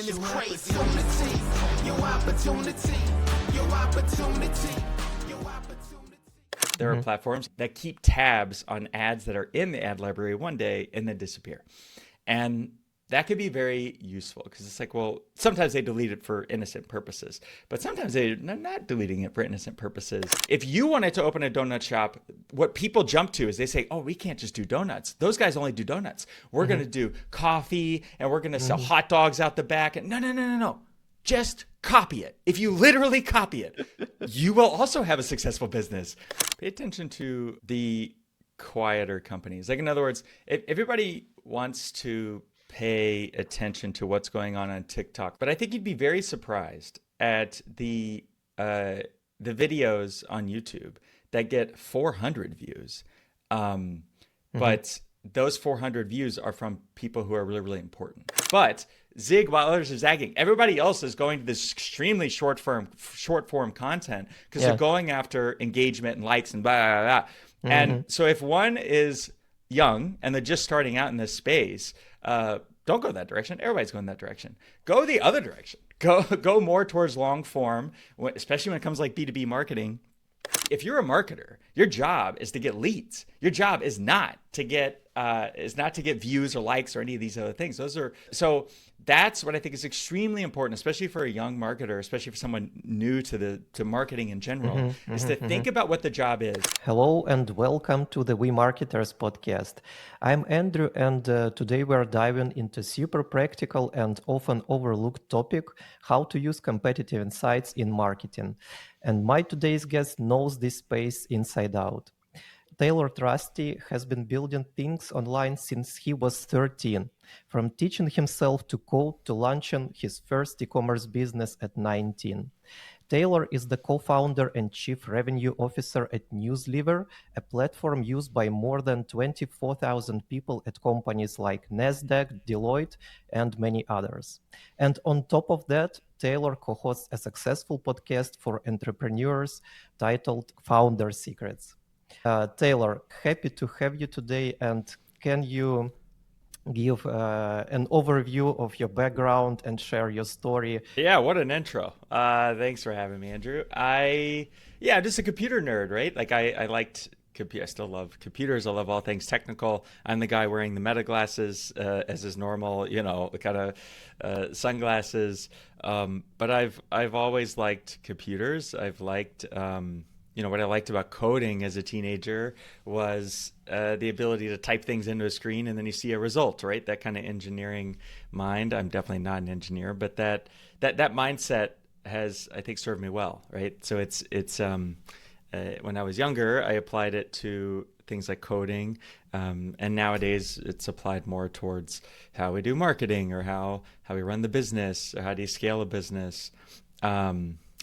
is crazy. Your opportunity, your opportunity, your opportunity. There are platforms that keep tabs on ads that are in the ad library one day and then disappear. And that could be very useful because it's like, well, sometimes they delete it for innocent purposes, but sometimes they're not deleting it for innocent purposes. If you wanted to open a donut shop, what people jump to is they say, oh, we can't just do donuts. Those guys only do donuts. We're going to do coffee and we're going to sell hot dogs out the back. And no. Just copy it. If you literally copy it, you will also have a successful business. Pay attention to the quieter companies. Like, in other words, if everybody wants to pay attention to what's going on TikTok, but I think you'd be very surprised at the videos on YouTube that get 400 views. But those 400 views are from people who are really, really important. But zig while others are zagging. Everybody else is going to this extremely short form content because they're going after engagement and likes and blah, blah, blah. And so if one is young and they're just starting out in this space, don't go that direction. Everybody's going that direction. Go the other direction. Go more towards long form, especially when it comes like B2B marketing. If you're a marketer, your job is to get leads. Your job is not to get views or likes or any of these other things. So that's what I think is extremely important, especially for a young marketer, especially for someone new to marketing in general, is to think about what the job is. Hello and welcome to the We Marketers podcast. I'm Andrew, and today we're diving into super practical and often overlooked topic, how to use competitive insights in marketing. And my today's guest knows this space inside out. Taylor Trusty has been building things online since he was 13, from teaching himself to code to launching his first e-commerce business at 19. Taylor is the co-founder and chief revenue officer at Newslever, a platform used by more than 24,000 people at companies like Nasdaq, Deloitte, and many others. And on top of that, Taylor co-hosts a successful podcast for entrepreneurs titled Founder Secrets. Taylor, happy to have you today. And can you give an overview of your background and share your story? Yeah, what an intro. Thanks for having me, Andrew. I'm just a computer nerd, right? Like I liked I still love computers. I love all things technical. I'm the guy wearing the Meta glasses as is normal, kind of sunglasses. But I've always liked computers. I've liked what I liked about coding as a teenager was the ability to type things into a screen and then you see a result, right? That kind of engineering mind. I'm definitely not an engineer, but that mindset has, I think, served me well, right? So it's when I was younger, I applied it to things like coding, and nowadays it's applied more towards how we do marketing or how we run the business or how do you scale a business.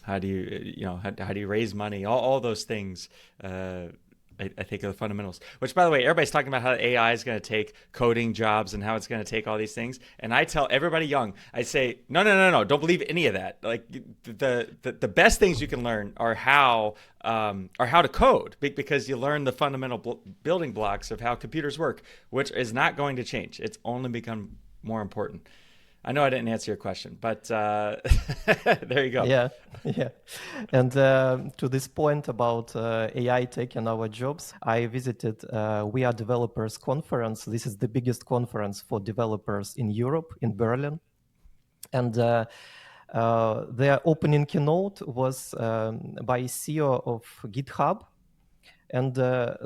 How do you raise money? All those things, I think, are the fundamentals. Which, by the way, everybody's talking about how AI is going to take coding jobs and how it's going to take all these things. And I tell everybody young, I say, no, don't believe any of that. Like the best things you can learn are how to code, because you learn the fundamental building blocks of how computers work, which is not going to change. It's only become more important. I know I didn't answer your question, but there you go. Yeah. And to this point about AI taking our jobs, I visited We Are Developers conference. This is the biggest conference for developers in Europe, in Berlin. And their opening keynote was by CEO of GitHub. And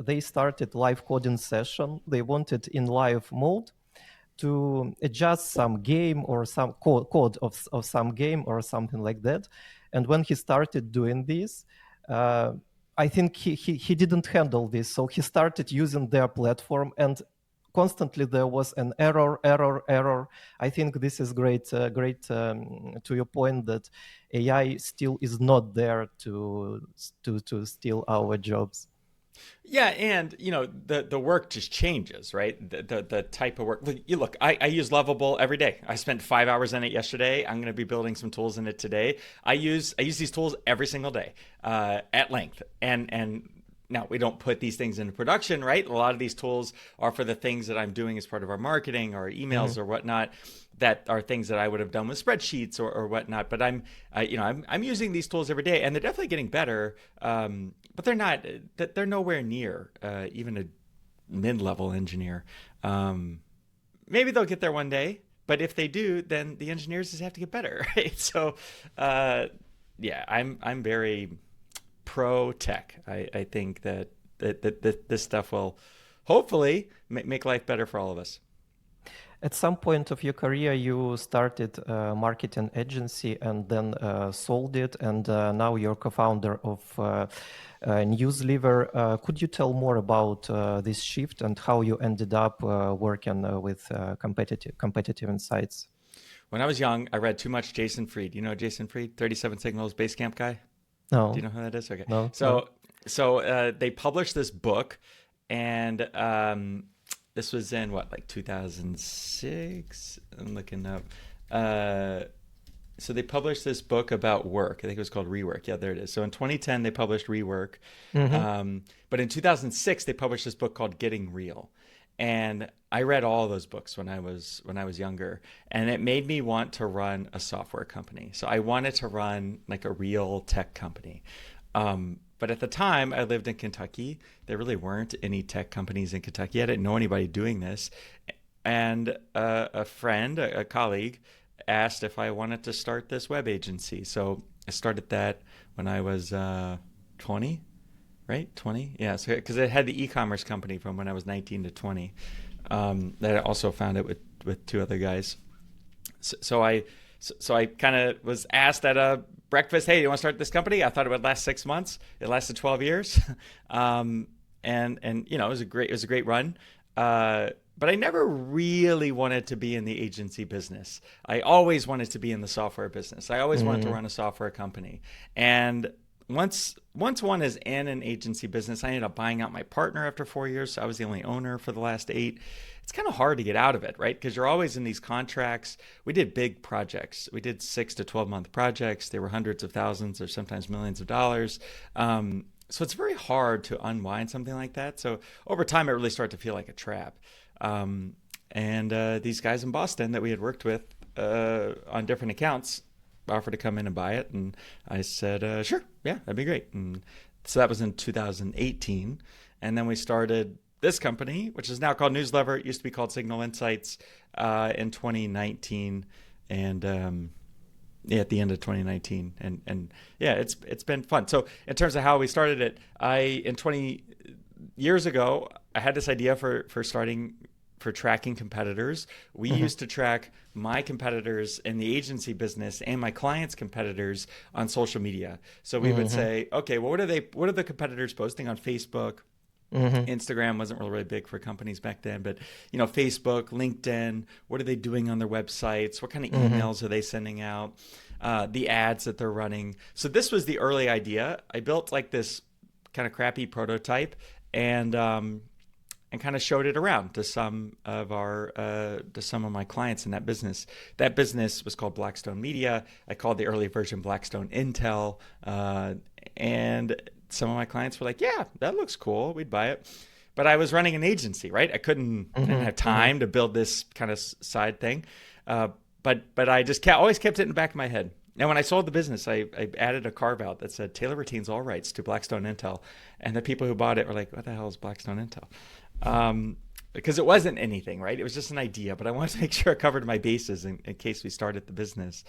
they started live coding session. They wanted in live mode to adjust some game or some code of some game or something like that. And when he started doing this, I think he didn't handle this. So he started using their platform and constantly there was an error. I think this is great to your point that AI still is not there to steal our jobs. Yeah, and the work just changes, right? The type of work. Look, I use Lovable every day. I spent 5 hours in it yesterday. I'm going to be building some tools in it today. I use these tools every single day at length, and now we don't put these things into production, right? A lot of these tools are for the things that I'm doing as part of our marketing or emails or whatnot, that are things that I would have done with spreadsheets or whatnot. But I'm using these tools every day, and they're definitely getting better. But they're nowhere near even a mid-level engineer. Maybe they'll get there one day, but if they do, then the engineers just have to get better, right? So, I'm very pro tech. I think that this stuff will hopefully make life better for all of us. At some point of your career, you started a marketing agency and then sold it, and now you're co-founder of Newslever. Could you tell more about this shift and how you ended up working with competitive insights? When I was young, I read too much Jason Fried. You know Jason Fried, 37 Signals Basecamp guy? No. Do you know who that is? Okay. No. So they published this book, and this was in like 2006? I'm looking up. So they published this book about work. I think it was called Rework. Yeah, there it is. So in 2010, they published Rework. But in 2006, they published this book called Getting Real. And I read all those books when I was younger, and it made me want to run a software company. So I wanted to run like a real tech company. But at the time, I lived in Kentucky. There really weren't any tech companies in Kentucky. I didn't know anybody doing this. And a friend, a colleague, asked if I wanted to start this web agency. So I started that when I was 20, right? 20? Yeah, so because it had the e-commerce company from when I was 19 to 20. That I also founded with two other guys. So I kind of was asked at a breakfast, hey, do you want to start this company? I thought it would last 6 months. It lasted 12 years. And it was a great run. But I never really wanted to be in the agency business. I always wanted to be in the software business. I always wanted to run a software company. And once one is in an agency business, I ended up buying out my partner after 4 years. So I was the only owner for the last 8. It's kind of hard to get out of it, right? Because you're always in these contracts. We did big projects. We did 6 to 12 month projects. They were hundreds of thousands or sometimes millions of dollars. So it's very hard to unwind something like that. So over time, it really started to feel like a trap. And these guys in Boston that we had worked with on different accounts offered to come in and buy it. And I said, sure, yeah, that'd be great. And so that was in 2018. And then we started this company, which is now called Newslever. It used to be called Signal Insights in 2019. And at the end of 2019. And yeah, it's been fun. So in terms of how we started it, 20 years ago, I had this idea for tracking competitors. We used to track my competitors in the agency business and my clients' competitors on social media. So we would say, okay, well, what are the competitors posting on Facebook? Instagram wasn't really big for companies back then, but Facebook, LinkedIn, what are they doing on their websites? What kind of emails are they sending out? The ads that they're running. So this was the early idea. I built like this kind of crappy prototype and kind of showed it around to some of my clients in that business. That business was called Blackstone Media. I called the early version Blackstone Intel, and some of my clients were like, "Yeah, that looks cool. We'd buy it." But I was running an agency, right? I didn't have time to build this kind of side thing. But I just always kept it in the back of my head. Now, when I sold the business, I added a carve out that said Taylor retains all rights to Blackstone Intel, and the people who bought it were like, "What the hell is Blackstone Intel?" Because it wasn't anything, right? It was just an idea, but I wanted to make sure I covered my bases in case we started the business.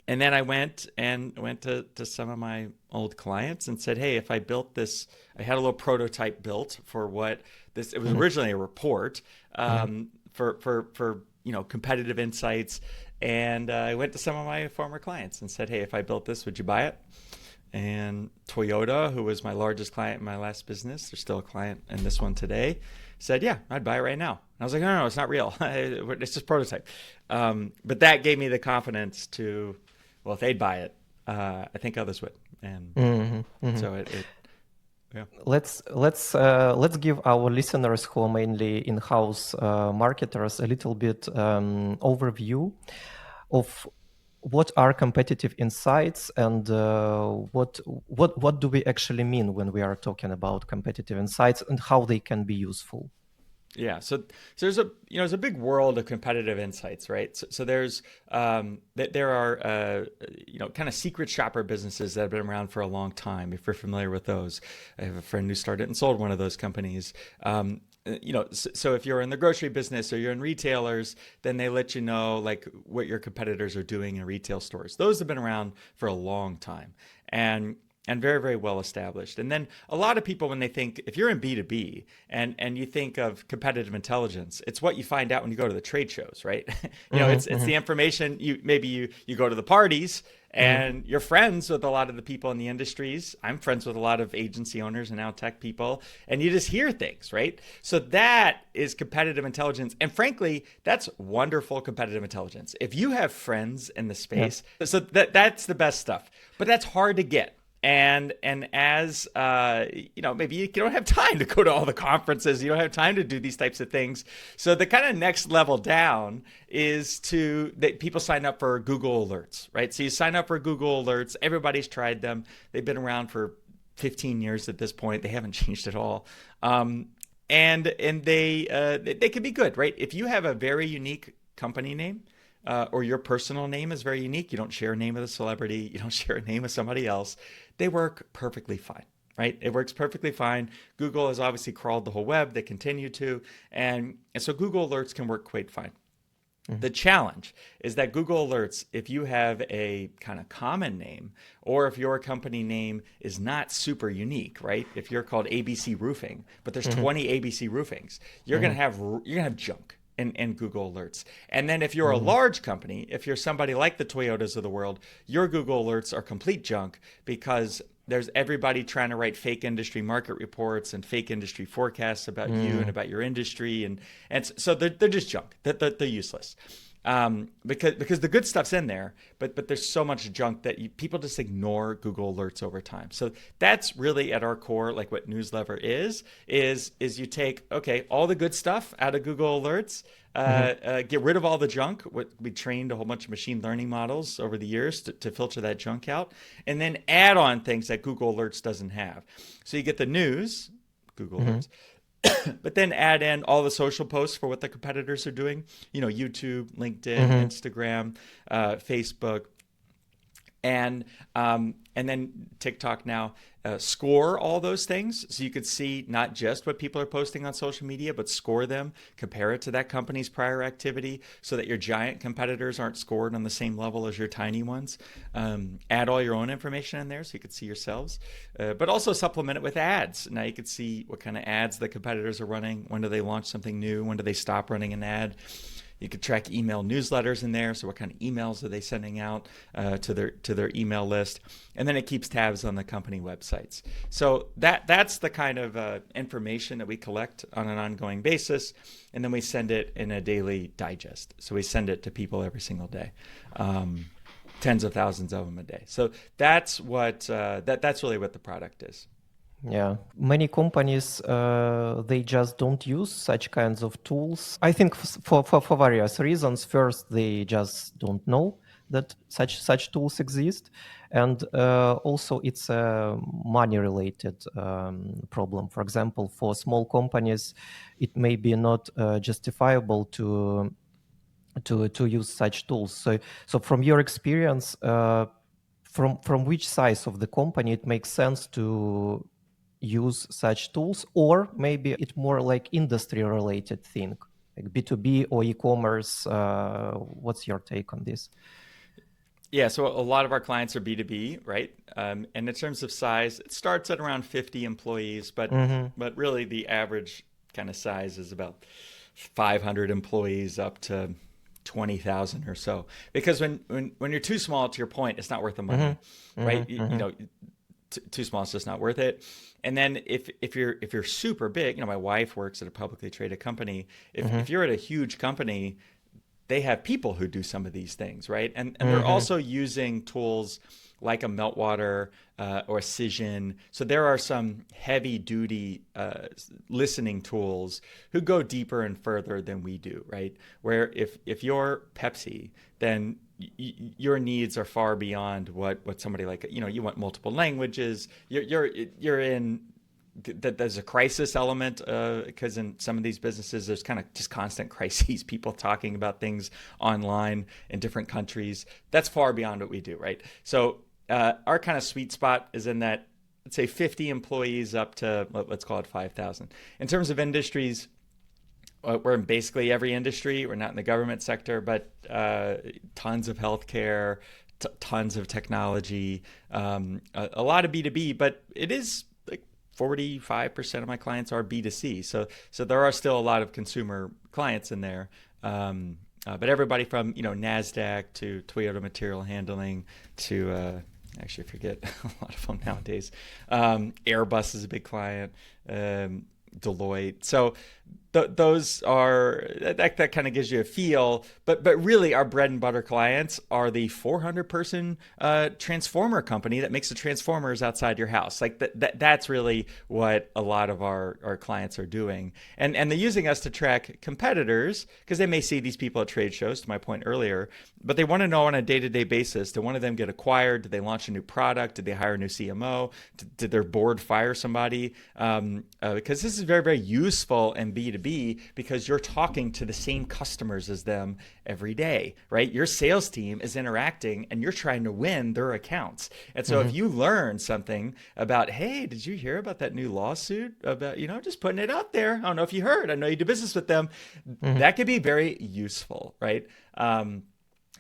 And then I went to some of my old clients and said, hey, if I built this, I had a little prototype built for what this, it was originally a report for competitive insights. And I went to some of my former clients and said, hey, if I built this, would you buy it? And Toyota, who was my largest client in my last business, they're still a client in this one today, said, yeah, I'd buy it right now. And I was like, no, it's not real. It's just prototype. But that gave me the confidence to, well, if they'd buy it, I think others would. And so yeah. Let's give our listeners who are mainly in-house marketers a little bit overview of what are competitive insights, and what do we actually mean when we are talking about competitive insights, and how they can be useful? Yeah, so there's a big world of competitive insights, right? So there's there are kind of secret shopper businesses that have been around for a long time. If you're familiar with those, I have a friend who started and sold one of those companies. So if you're in the grocery business or you're in retailers, then they let you know like what your competitors are doing in retail stores. Those have been around for a long time, and very, very well established. And then a lot of people, when they think, if you're in B2B and you think of competitive intelligence, it's what you find out when you go to the trade shows, right? It's the information you go to the parties and you're friends with a lot of the people in the industries. I'm friends with a lot of agency owners and now tech people, and you just hear things, right? So that is competitive intelligence. And frankly, that's wonderful competitive intelligence. If you have friends in the space, so that's the best stuff, but that's hard to get. And as maybe you don't have time to go to all the conferences, you don't have time to do these types of things. So the kind of next level down is that people sign up for Google Alerts, right? So you sign up for Google Alerts. Everybody's tried them. They've been around for 15 years at this point. They haven't changed at all. And they can be good, right? If you have a very unique company name, or your personal name is very unique, you don't share a name with a celebrity, you don't share a name with somebody else, they work perfectly fine, right? It works perfectly fine. Google has obviously crawled the whole web. They continue to. And so Google Alerts can work quite fine. The challenge is that Google Alerts, if you have a kind of common name, or if your company name is not super unique, right? If you're called ABC Roofing, but there's 20 ABC Roofings, you're gonna have junk in Google Alerts. And then if you're a large company, if you're somebody like the Toyotas of the world, your Google Alerts are complete junk because there's everybody trying to write fake industry market reports and fake industry forecasts about you and about your industry. And so they're just junk. They're useless. Because the good stuff's in there, but there's so much junk that people just ignore Google Alerts over time. So that's really at our core, like what Newslever is you take, all the good stuff out of Google Alerts, get rid of all the junk. We trained a whole bunch of machine learning models over the years to filter that junk out, and then add on things that Google Alerts doesn't have. So you get the news, Google Alerts, but then add in all the social posts for what the competitors are doing, YouTube, LinkedIn, Instagram, Facebook, and then TikTok now. Score all those things so you could see not just what people are posting on social media, but score them, compare it to that company's prior activity so that your giant competitors aren't scored on the same level as your tiny ones. Add all your own information in there so you could see yourselves, but also supplement it with ads. Now you could see what kind of ads the competitors are running. When do they launch something new? When do they stop running an ad? You could track email newsletters in there. So what kind of emails are they sending out to their email list? And then it keeps tabs on the company websites. So that's the kind of information that we collect on an ongoing basis. And then we send it in a daily digest. So we send it to people every single day. Tens of thousands of them a day. So that's what that's really what the product is. Yeah, many companies they just don't use such kinds of tools. I think for various reasons. First, they just don't know that such tools exist, and also it's a money-related problem. For example, for small companies, it may be not justifiable to use such tools. So from your experience, from which size of the company it makes sense to use such tools, or maybe it's more like industry related thing, like B2B or e-commerce? What's your take on this? Yeah, so a lot of our clients are B2B, right? And in terms of size, it starts at around 50 employees, but really the average kind of size is about 500 employees up to 20,000 or so. Because when you're too small, to your point, it's not worth the money, right? You know, too small, it's just not worth it. And then if you're super big, my wife works at a publicly traded company. If you're at a huge company, they have people who do some of these things, right? And they're also using tools like a Meltwater or a Cision. So there are some heavy duty listening tools who go deeper and further than we do, right? Where if you're Pepsi, then your needs are far beyond what somebody like, you want multiple languages. You're in that there's a crisis element because in some of these businesses there's kind of just constant crises, people talking about things online in different countries. That's far beyond what we do, right? So our kind of sweet spot is in that, let's say 50 employees up to, let's call it 5,000. In terms of industries, we're in basically every industry. We're not in the government sector, but tons of healthcare, tons of technology, a lot of B2B, but it is 45% of my clients are B2C. So there are still a lot of consumer clients in there. But everybody from, Nasdaq to Toyota Material Handling to, actually I forget a lot of them nowadays. Airbus is a big client, Deloitte. So those are, that kind of gives you a feel, but really our bread and butter clients are the 400 person transformer company that makes the transformers outside your house. Like that's really what a lot of our clients are doing. And they're using us to track competitors because they may see these people at trade shows, to my point earlier, but they want to know on a day-to-day basis, did one of them get acquired? Did they launch a new product? Did they hire a new CMO? Did their board fire somebody? Because this is very, very useful in B2B because you're talking to the same customers as them every day, right? Your sales team is interacting and you're trying to win their accounts. And so if you learn something about, hey, did you hear about that new lawsuit about, just putting it out there. I don't know if you heard, I know you do business with them. That could be very useful, right?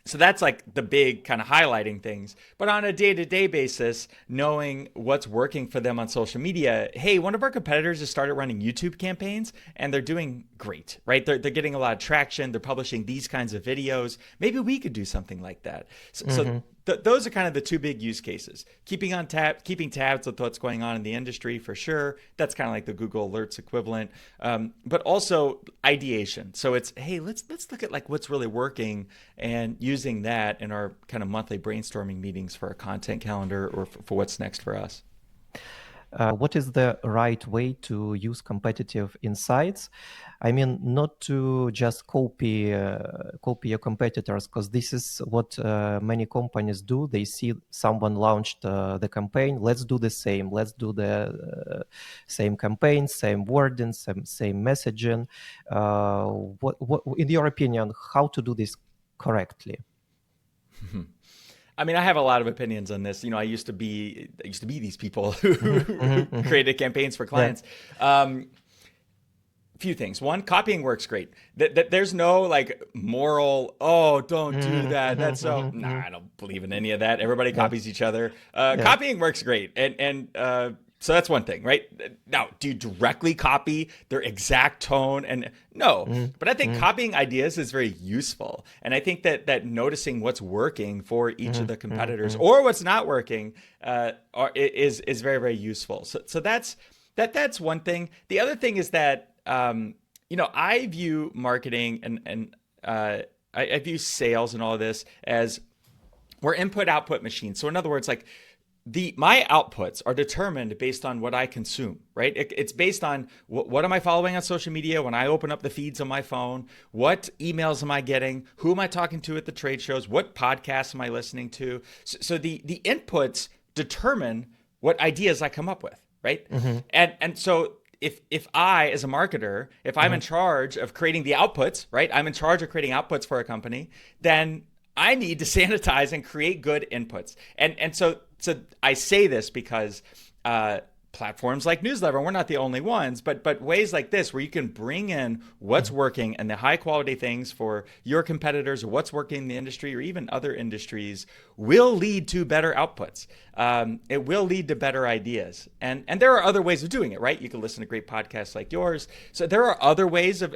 So that's like the big kind of highlighting things. But on a day-to-day basis, knowing what's working for them on social media, hey, one of our competitors has started running YouTube campaigns and they're doing great, right? They're getting a lot of traction. They're publishing these kinds of videos. Maybe we could do something like that. So those are kind of the two big use cases. Keeping tabs with what's going on in the industry for sure. That's kind of like the Google Alerts equivalent. But also ideation. So it's, hey, let's look at like what's really working and using that in our kind of monthly brainstorming meetings for a content calendar or for what's next for us. What is the right way to use competitive insights? I mean, not to just copy your competitors, because this is what many companies do. They see someone launched the campaign. Let's do the same. Let's do the same campaign, same wording, same messaging. What, in your opinion, how to do this correctly? I mean, I have a lot of opinions on this. I used to be these people who created campaigns for clients. Yeah. Few things. One, copying works great. There's no like moral, don't do that. That's so, I don't believe in any of that. Everybody copies each other. Copying works great. And so that's one thing, right? Now, do you directly copy their exact tone? And no, but I think copying ideas is very useful. And I think that noticing what's working for each of the competitors or what's not working is very, very useful. So that's one thing. The other thing is that, I view marketing and I view sales and all of this as we're input-output machines. So in other words, like, my outputs are determined based on what I consume, right? It's based on what am I following on social media when I open up the feeds on my phone? What emails am I getting? Who am I talking to at the trade shows? What podcasts am I listening to? So the inputs determine what ideas I come up with, right? And so if I, as a marketer, if I'm in charge of creating the outputs, right? I'm in charge of creating outputs for a company, then I need to sanitize and create good inputs. And so I say this because platforms like Newslever, we're not the only ones, but ways like this where you can bring in what's working and the high quality things for your competitors or what's working in the industry or even other industries will lead to better outputs. It will lead to better ideas. And there are other ways of doing it, right? You can listen to great podcasts like yours. So there are other ways of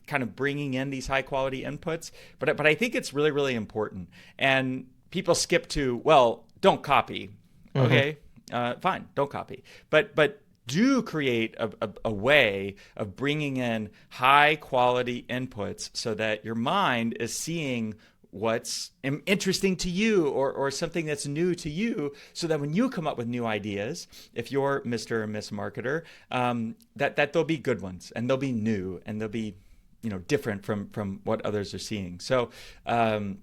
kind of bringing in these high quality inputs, but I think it's really, really important. And people skip to, well, don't copy. Okay. Fine, don't copy. But do create a way of bringing in high quality inputs so that your mind is seeing what's interesting to you or something that's new to you, so that when you come up with new ideas, if you're Mr. or Miss Marketer, that they'll be good ones and they'll be new and they'll be different from what others are seeing. So that's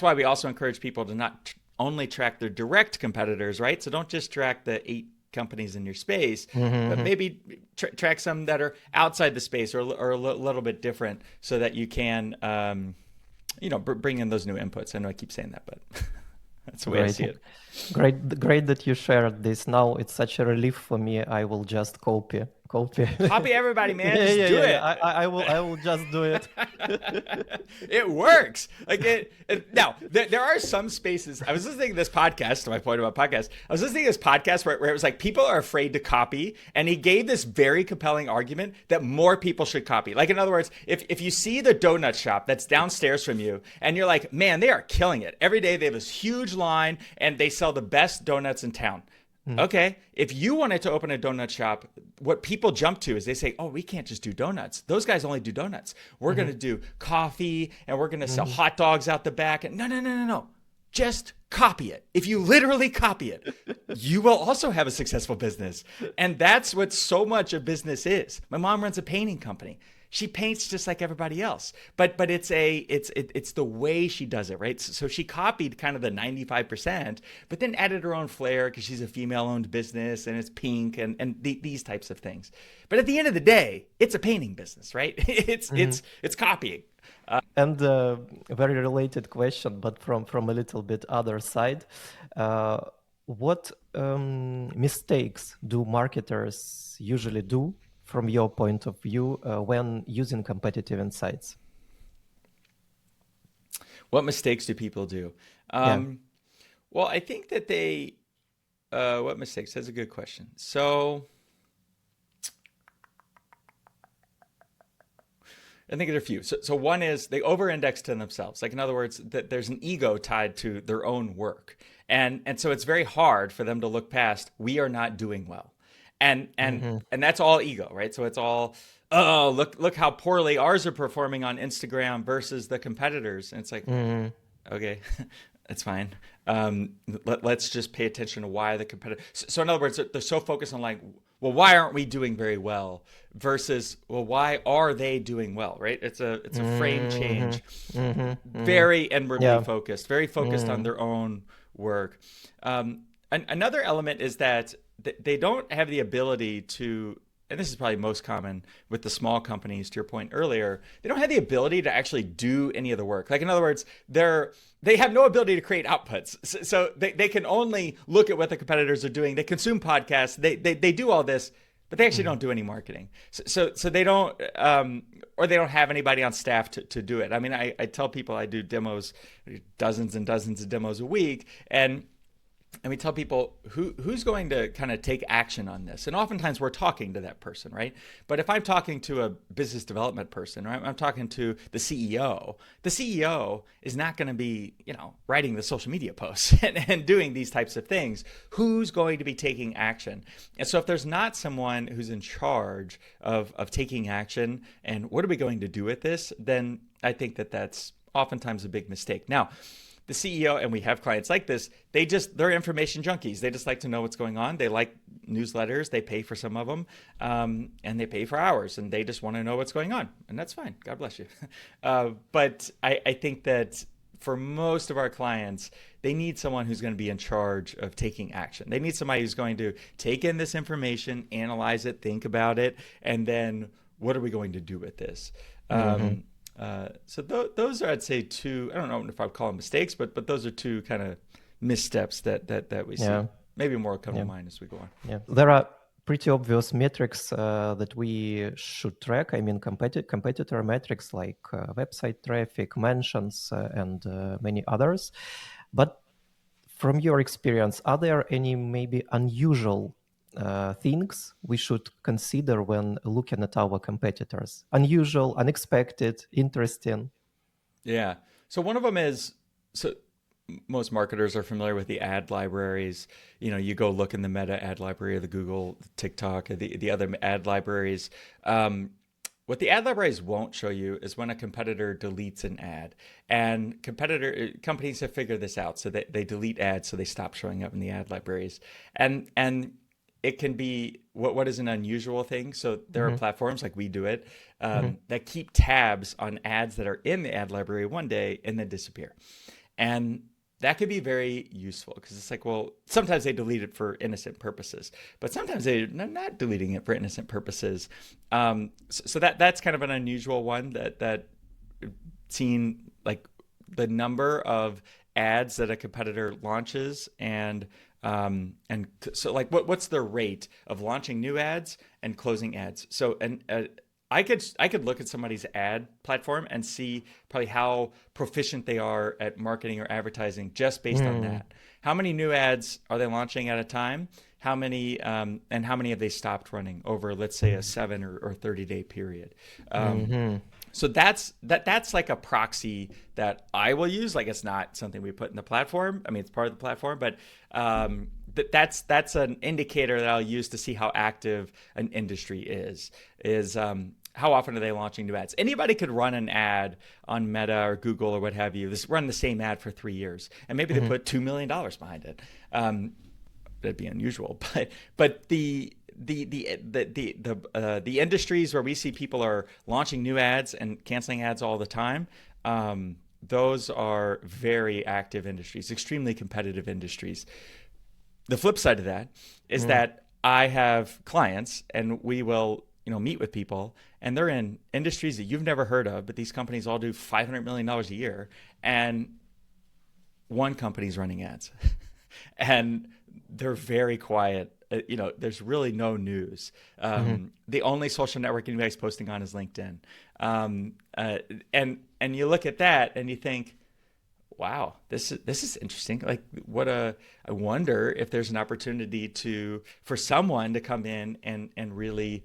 why we also encourage people to not only track their direct competitors, right? So don't just track the 8 companies in your space, but maybe track some that are outside the space or a little bit different, so that you can, bring in those new inputs. I know I keep saying that, but that's the way I see it. Great that you shared this. Now it's such a relief for me. I will just copy. Copy everybody, man. Just do it. I will just do it. It works. Like now, there are some spaces. I was listening to this podcast. To my point about podcasts, I was listening to this podcast where it was like people are afraid to copy, and he gave this very compelling argument that more people should copy. Like, in other words, if you see the donut shop that's downstairs from you, and you're like, man, they are killing it. Every day they have this huge line, and they sell the best donuts in town. Okay, if you wanted to open a donut shop, what people jump to is they say, oh, we can't just do donuts. Those guys only do donuts. We're going to do coffee, and we're going to sell hot dogs out the back. And no. Just copy it. If you literally copy it, you will also have a successful business. And that's what so much of business is. My mom runs a painting company. She paints just like everybody else, but it's the way she does it, right? So she copied kind of the 95%, but then added her own flair because she's a female-owned business and it's pink and these types of things. But at the end of the day, it's a painting business, right? It's copying. And a very related question, but from a little bit other side, what mistakes do marketers usually do, from your point of view, when using competitive insights? What mistakes do people do? Well, I think that what mistakes? That's a good question. So I think there are a few. So one is they over-index to themselves. Like, in other words, that there's an ego tied to their own work. And so it's very hard for them to look past, we are not doing well. And that's all ego, right? So it's all, oh, look how poorly ours are performing on Instagram versus the competitors. And it's like, okay, that's fine. Let's just pay attention to why the competitor. So in other words, they're so focused on like, well, why aren't we doing very well versus, well, why are they doing well, right? It's a frame change. Very inwardly focused, very focused on their own work. Another element is that they don't have the ability to, and this is probably most common with the small companies, to your point earlier, they don't have the ability to actually do any of the work. Like, in other words, they have no ability to create outputs. So they can only look at what the competitors are doing. They consume podcasts. They do all this, but they actually don't do any marketing. So they don't, or they don't have anybody on staff to do it. I mean, I tell people I do demos, dozens and dozens of demos a week, and we tell people who's going to kind of take action on this. And oftentimes we're talking to that person, right? But if I'm talking to a business development person, right, I'm talking to the CEO is not going to be, writing the social media posts and doing these types of things. Who's going to be taking action? And so if there's not someone who's in charge of taking action and what are we going to do with this, then I think that's oftentimes a big mistake. Now, the CEO, and we have clients like this, they're information junkies. They just like to know what's going on. They like newsletters. They pay for some of them, and they pay for hours, and they just want to know what's going on. And that's fine. God bless you. But I think that for most of our clients, they need someone who's going to be in charge of taking action. They need somebody who's going to take in this information, analyze it, think about it, and then what are we going to do with this? So those are, I'd say, two, I don't know if I'd call them mistakes, but those are two kind of missteps that we see. Maybe more will come to mind as we go on. Yeah, there are pretty obvious metrics that we should track. I mean, competitor metrics like website traffic, mentions, and many others. But from your experience, are there any maybe unusual things we should consider when looking at our competitors? Unusual, unexpected, interesting. Yeah. So one of them is, most marketers are familiar with the ad libraries. You go look in the Meta ad library, or the Google, TikTok, or the other ad libraries. What the ad libraries won't show you is when a competitor deletes an ad. And companies have figured this out. So they delete ads, so they stop showing up in the ad libraries. And it can be what is an unusual thing. So there are platforms like We Do It that keep tabs on ads that are in the ad library one day and then disappear. And that could be very useful because it's like, well, sometimes they delete it for innocent purposes, but sometimes they're not deleting it for innocent purposes. So that's kind of an unusual one that seen like the number of ads that a competitor launches and so like what's the rate of launching new ads and closing ads? So I could look at somebody's ad platform and see probably how proficient they are at marketing or advertising just based on that. How many new ads are they launching at a time? How many and how many have they stopped running over, let's say, a 7 or 30-day period? So that's like a proxy that I will use. Like, it's not something we put in the platform. I mean, it's part of the platform, but that's an indicator that I'll use to see how active an industry is how often are they launching new ads? Anybody could run an ad on Meta or Google or what have you. Run the same ad for 3 years, and maybe they put $2 million behind it. That'd be unusual, but the industries where we see people are launching new ads and canceling ads all the time, those are very active industries, extremely competitive industries. The flip side of that is that I have clients, and we will meet with people, and they're in industries that you've never heard of, but these companies all do $500 million a year, and one company's running ads. And they're very quiet. There's really no news. The only social network anybody's posting on is LinkedIn. And you look at that and you think, wow, this is interesting. Like, I wonder if there's an opportunity for someone to come in and really,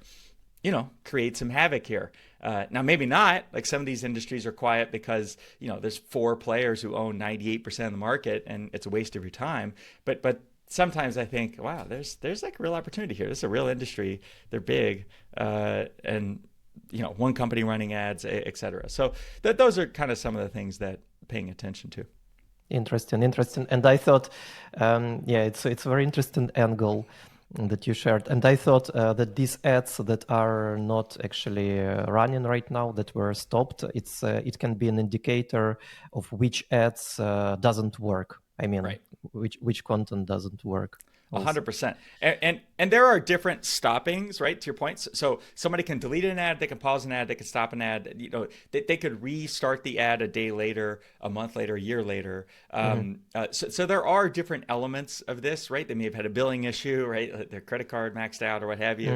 create some havoc here. Now, maybe not. Like, some of these industries are quiet because, there's 4 players who own 98% of the market, and it's a waste of your time. But sometimes I think, wow, there's like real opportunity here. This is a real industry. They're big, and one company running ads, et cetera. So those are kind of some of the things that paying attention to. Interesting. And I thought, it's a very interesting angle that you shared. And I thought that these ads that are not actually running right now, that were stopped, it can be an indicator of which ads doesn't work. I mean, right. which content doesn't work. 100%. And there are different stoppings, right? To your point. So somebody can delete an ad, they can pause an ad, they can stop an ad. They could restart the ad a day later, a month later, a year later. So there are different elements of this, right? They may have had a billing issue, right? Their credit card maxed out or what have you.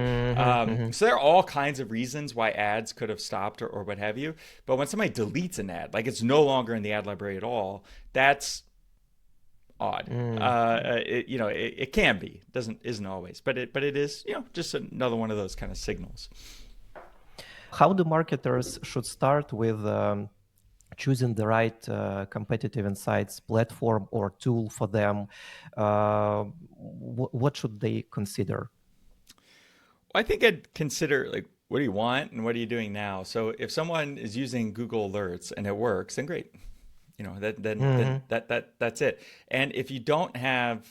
So there are all kinds of reasons why ads could have stopped or what have you. But when somebody deletes an ad, like it's no longer in the ad library at all, that's odd. It can be, isn't always, but it is, just another one of those kind of signals. How do marketers should start with choosing the right competitive insights platform or tool for them? What should they consider? I think I'd consider, like, what do you want and what are you doing now? So if someone is using Google Alerts and it works, then great. Then that's it. And if you don't have,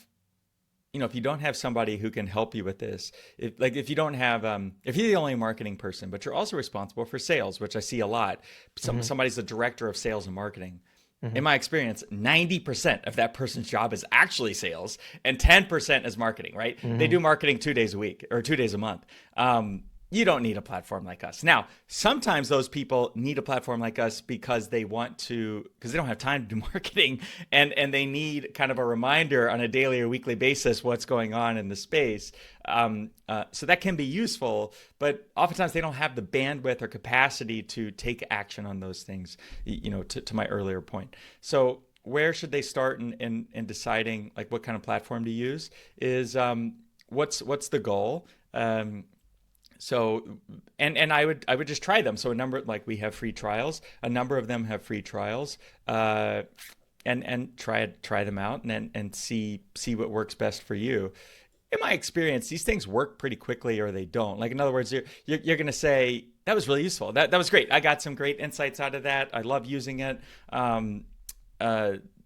if you don't have somebody who can help you with this, if you don't have, if you're the only marketing person, but you're also responsible for sales, which I see a lot, somebody's the director of sales and marketing. In my experience, 90% of that person's job is actually sales and 10% is marketing, right? They do marketing 2 days a week or 2 days a month. You don't need a platform like us. Now, sometimes those people need a platform like us because they don't have time to do marketing, and they need kind of a reminder on a daily or weekly basis what's going on in the space. So that can be useful, but oftentimes they don't have the bandwidth or capacity to take action on those things, to my earlier point. So where should they start in deciding like what kind of platform to use is what's the goal? So, and I would just try them. So a number, like we have free trials, a number of them have free trials. and try them out and see what works best for you. In my experience, these things work pretty quickly or they don't. Like, in other words, you're going to say, that was really useful. That was great. I got some great insights out of that. I love using it.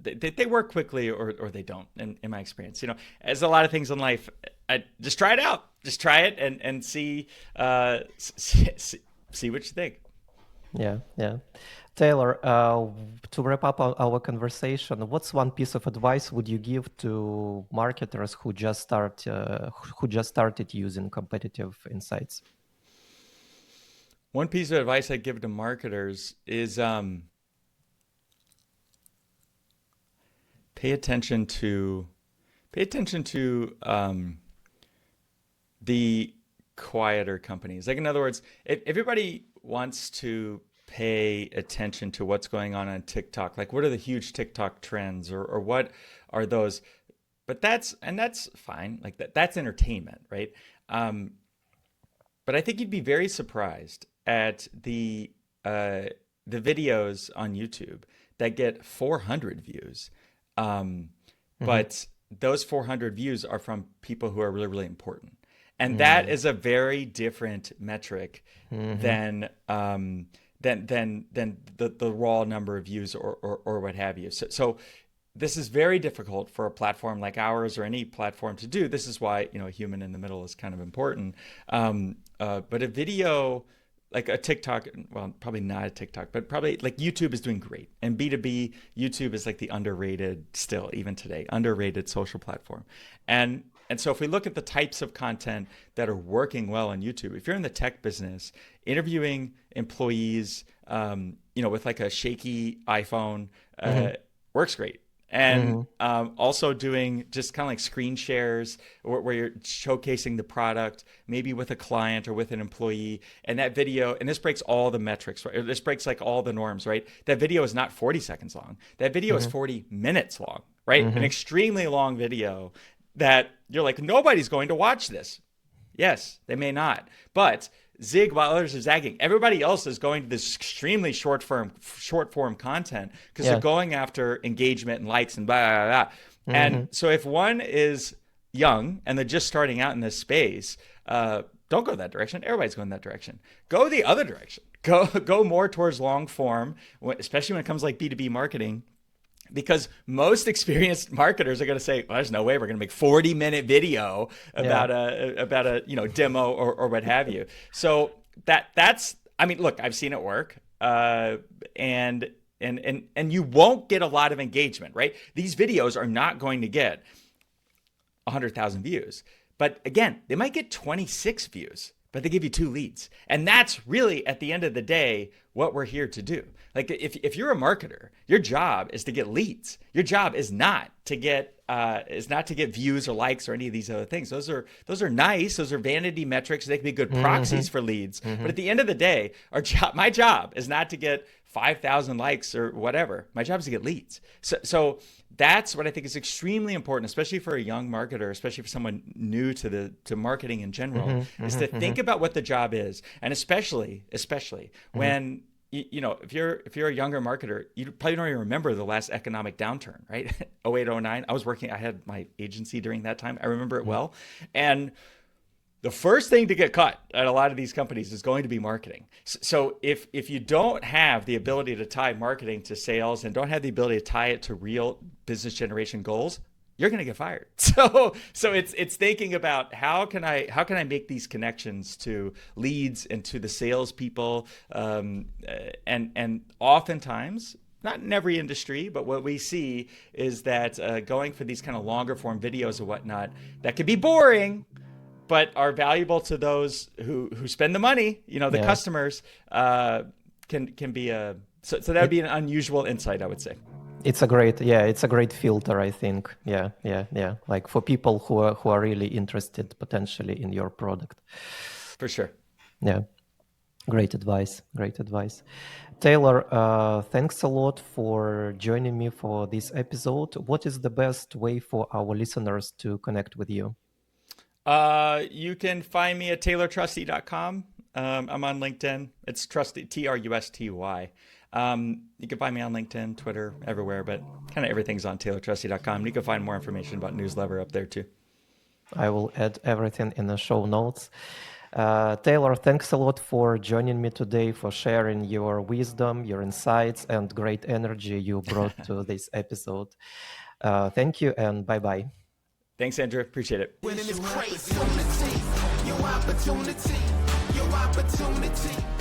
They work quickly or they don't, in my experience. As a lot of things in life, just try it out. Just try it and see what you think. Yeah. Taylor, to wrap up our conversation, what's one piece of advice would you give to marketers who just started using competitive insights? One piece of advice I'd give to marketers is pay attention to the quieter companies. Like, in other words, if everybody wants to pay attention to what's going on TikTok, like what are the huge TikTok trends or what are those? But that's fine. Like that's entertainment, right? But I think you'd be very surprised at the videos on YouTube that get 400 views. But those 400 views are from people who are really, really important. And that is a very different metric than the raw number of views or what have you. So this is very difficult for a platform like ours or any platform to do. This is why, a human in the middle is kind of important. But a video like a TikTok, well, probably not a TikTok, but probably like YouTube is doing great. And B2B, YouTube is like the underrated, still even today, underrated social platform. And so if we look at the types of content that are working well on YouTube, if you're in the tech business, interviewing employees, with like a shaky iPhone works great. And also doing just kind of like screen shares where you're showcasing the product, maybe with a client or with an employee. And that video, and this breaks all the metrics, right? This breaks like all the norms, right? That video is not 40 seconds long. That video is 40 minutes long, right? An extremely long video that you're like, nobody's going to watch this. Yes, they may not. But zig while others are zagging. Everybody else is going to this extremely short form content because they're going after engagement and likes and blah, blah, blah. And so if one is young and they're just starting out in this space, don't go that direction. Everybody's going that direction. Go the other direction. Go more towards long form, especially when it comes like B2B marketing. Because most experienced marketers are going to say, well, there's no way we're going to make 40-minute video about a demo or what have you. So that's I mean, look, I've seen it work, and you won't get a lot of engagement, right? These videos are not going to get 100,000 views, but again, they might get 26 views. But they give you 2 leads. And that's really, at the end of the day, what we're here to do. Like if you're a marketer, your job is to get leads. Your job is not to get views or likes or any of these other things. Those are nice. Those are vanity metrics. They can be good proxies for leads. But at the end of the day, my job is not to get 5,000 likes or whatever. My job is to get leads. So that's what I think is extremely important, especially for a young marketer, especially for someone new to marketing in general, is to think about what the job is. And especially when, if you're a younger marketer, you probably don't even remember the last economic downturn, right? 08, 09. I had my agency during that time. I remember it well. And the first thing to get cut at a lot of these companies is going to be marketing. So if you don't have the ability to tie marketing to sales and don't have the ability to tie it to real business generation goals, you're going to get fired. So it's thinking about how can I make these connections to leads and to the salespeople, and oftentimes, not in every industry, but what we see is that going for these kind of longer form videos and whatnot that can be boring, but are valuable to those who spend the money, the customers, can be so that would be an unusual insight, I would say. It's a great filter, I think. Yeah. Like for people who are really interested potentially in your product. For sure. Yeah. Great advice. Taylor, thanks a lot for joining me for this episode. What is the best way for our listeners to connect with you? You can find me at taylortrusty.com. I'm on LinkedIn. It's Trusty, Trusty. You can find me on LinkedIn, Twitter, everywhere, but kind of everything's on taylortrusty.com. You can find more information about Newslever up there too. I will add everything in the show notes. Taylor, thanks a lot for joining me today, for sharing your wisdom, your insights, and great energy you brought to this episode. Thank you, and bye-bye. Thanks, Andrew. Appreciate it. Winning is crazy. Your opportunity. Your opportunity.